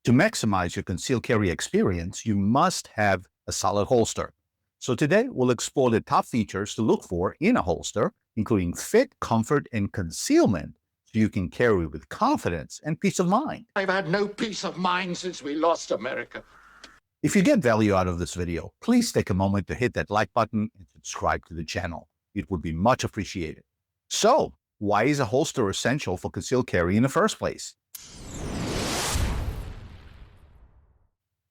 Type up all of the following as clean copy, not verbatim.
To maximize your concealed carry experience, you must have a solid holster. So today, we'll explore the top features to look for in a holster, including fit, comfort, and concealment, so you can carry with confidence and peace of mind. I've had no peace of mind since we lost America. If you get value out of this video, please take a moment to hit that like button and subscribe to the channel. It would be much appreciated. So, why is a holster essential for concealed carry in the first place?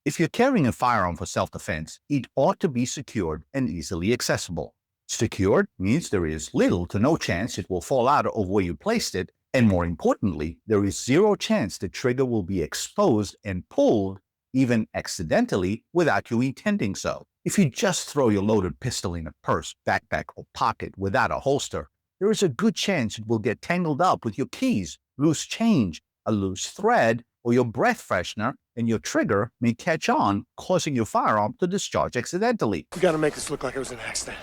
If you're carrying a firearm for self-defense, it ought to be secured and easily accessible. Secured means there is little to no chance it will fall out of where you placed it, and more importantly, there is zero chance the trigger will be exposed and pulled, even accidentally, without you intending so. If you just throw your loaded pistol in a purse, backpack, or pocket without a holster, there is a good chance it will get tangled up with your keys, loose change, a loose thread, or your breath freshener, and your trigger may catch on, causing your firearm to discharge accidentally. You gotta make this look like it was an accident.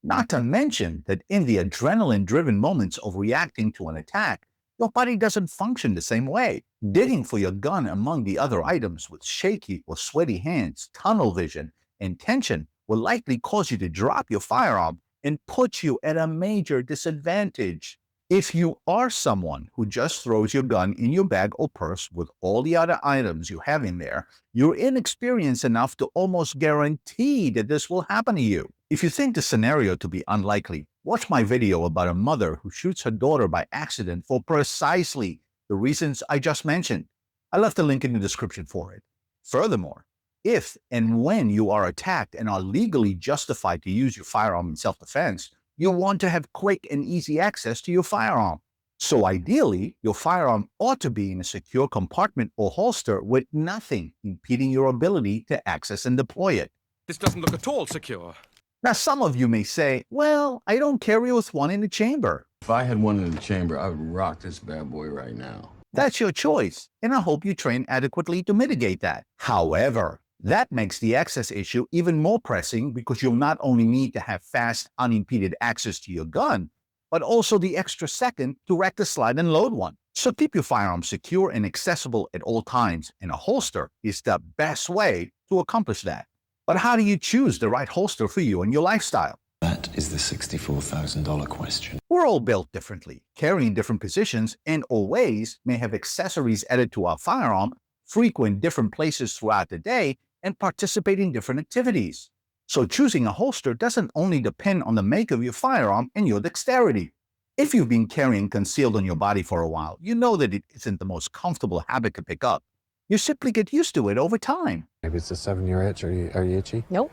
Not to mention that in the adrenaline-driven moments of reacting to an attack, your body doesn't function the same way. Digging for your gun among the other items with shaky or sweaty hands, tunnel vision, and tension will likely cause you to drop your firearm and put you at a major disadvantage. If you are someone who just throws your gun in your bag or purse with all the other items you have in there, you're inexperienced enough to almost guarantee that this will happen to you. If you think the scenario to be unlikely, watch my video about a mother who shoots her daughter by accident for precisely the reasons I just mentioned. I left a link in the description for it. Furthermore, if and when you are attacked and are legally justified to use your firearm in self-defense, you want to have quick and easy access to your firearm. So ideally, your firearm ought to be in a secure compartment or holster with nothing impeding your ability to access and deploy it. This doesn't look at all secure. Now, some of you may say, well, I don't carry with one in the chamber. If I had one in the chamber, I would rock this bad boy right now. That's your choice, and I hope you train adequately to mitigate that. However, that makes the access issue even more pressing because you'll not only need to have fast, unimpeded access to your gun, but also the extra second to rack the slide and load one. So keep your firearm secure and accessible at all times, and a holster is the best way to accomplish that. But how do you choose the right holster for you and your lifestyle? That is the $64,000 question. We're all built differently, carrying different positions and or ways, may have accessories added to our firearm, frequent different places throughout the day, and participate in different activities. So choosing a holster doesn't only depend on the make of your firearm and your dexterity. If you've been carrying concealed on your body for a while, you know that it isn't the most comfortable habit to pick up. You simply get used to it over time. Maybe it's a 7-year itch. Are you itchy? Nope.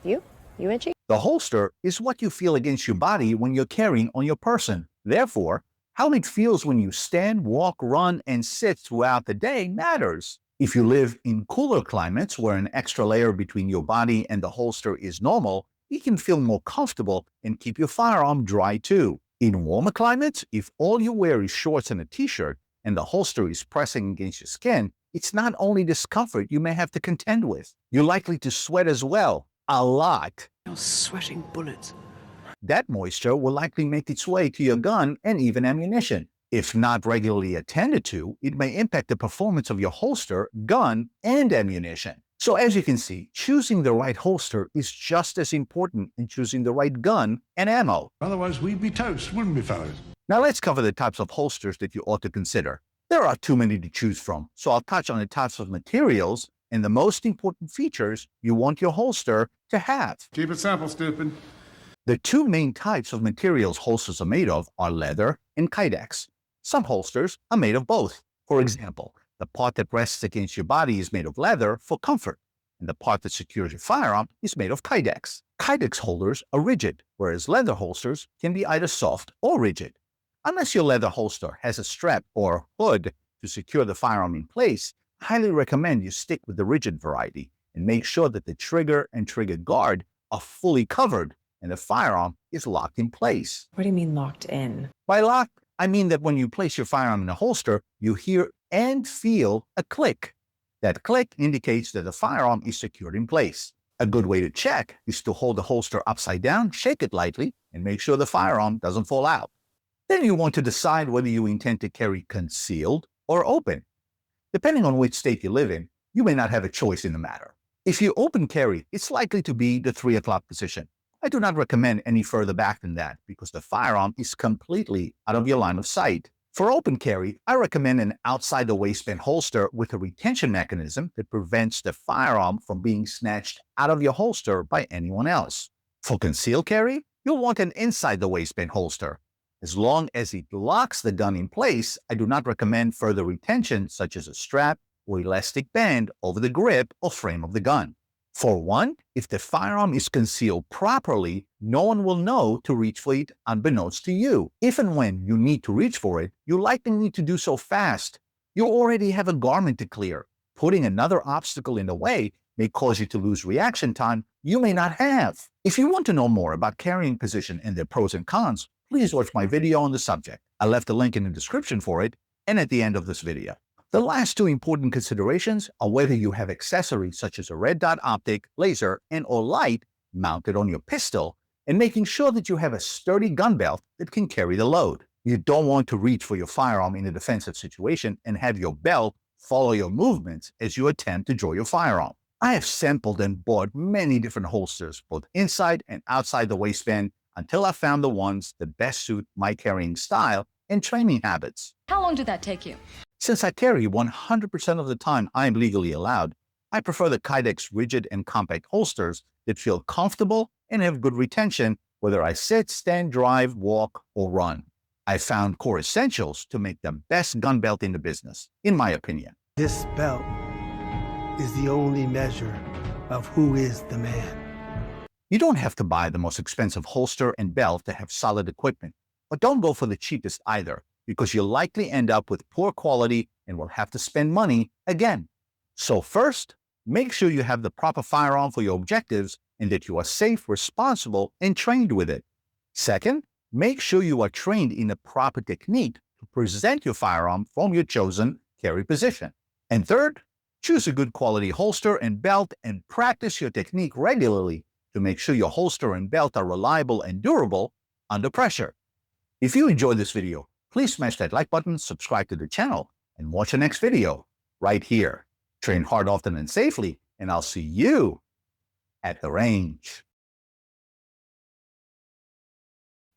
You itchy? The holster is what you feel against your body when you're carrying on your person. Therefore, how it feels when you stand, walk, run, and sit throughout the day matters. If you live in cooler climates where an extra layer between your body and the holster is normal, you can feel more comfortable and keep your firearm dry too. In warmer climates, if all you wear is shorts and a t-shirt and the holster is pressing against your skin, it's not only discomfort you may have to contend with. You're likely to sweat as well, a lot. You're sweating bullets. That moisture will likely make its way to your gun and even ammunition. If not regularly attended to, it may impact the performance of your holster, gun, and ammunition. So as you can see, choosing the right holster is just as important as choosing the right gun and ammo. Otherwise, we'd be toast, wouldn't we, fellas? Now let's cover the types of holsters that you ought to consider. There are too many to choose from, so I'll touch on the types of materials and the most important features you want your holster to have. Keep it simple, stupid. The two main types of materials holsters are made of are leather and kydex. Some holsters are made of both. For example, the part that rests against your body is made of leather for comfort, and the part that secures your firearm is made of kydex. Kydex holders are rigid, whereas leather holsters can be either soft or rigid. Unless your leather holster has a strap or hood to secure the firearm in place, I highly recommend you stick with the rigid variety and make sure that the trigger and trigger guard are fully covered and the firearm is locked in place. What do you mean locked in? By locked, I mean that when you place your firearm in a holster, you hear and feel a click. That click indicates that the firearm is secured in place. A good way to check is to hold the holster upside down, shake it lightly, and make sure the firearm doesn't fall out. Then you want to decide whether you intend to carry concealed or open. Depending on which state you live in, you may not have a choice in the matter. If you open carry, it's likely to be the 3 o'clock position. I do not recommend any further back than that because the firearm is completely out of your line of sight. For open carry, I recommend an outside the waistband holster with a retention mechanism that prevents the firearm from being snatched out of your holster by anyone else. For concealed carry, you'll want an inside the waistband holster. As long as it locks the gun in place, I do not recommend further retention such as a strap or elastic band over the grip or frame of the gun. For one, if the firearm is concealed properly, no one will know to reach for it unbeknownst to you. If and when you need to reach for it, you likely need to do so fast. You already have a garment to clear. Putting another obstacle in the way may cause you to lose reaction time you may not have. If you want to know more about carrying position and their pros and cons, please watch my video on the subject. I left a link in the description for it and at the end of this video. The last 2 important considerations are whether you have accessories such as a red dot optic, laser, and/or light mounted on your pistol, and making sure that you have a sturdy gun belt that can carry the load. You don't want to reach for your firearm in a defensive situation and have your belt follow your movements as you attempt to draw your firearm. I have sampled and bought many different holsters, both inside and outside the waistband, until I found the ones that best suit my carrying style and training habits. How long did that take you? Since I carry 100% of the time I am legally allowed, I prefer the kydex rigid and compact holsters that feel comfortable and have good retention whether I sit, stand, drive, walk, or run. I found core essentials to make the best gun belt in the business, in my opinion. This belt is the only measure of who is the man. You don't have to buy the most expensive holster and belt to have solid equipment, but don't go for the cheapest either, because you'll likely end up with poor quality and will have to spend money again. So first, make sure you have the proper firearm for your objectives and that you are safe, responsible, and trained with it. Second, make sure you are trained in the proper technique to present your firearm from your chosen carry position. And third, choose a good quality holster and belt and practice your technique regularly to make sure your holster and belt are reliable and durable under pressure. If you enjoyed this video, please smash that like button, subscribe to the channel, and watch the next video right here. Train hard, often, and safely, and I'll see you at the range.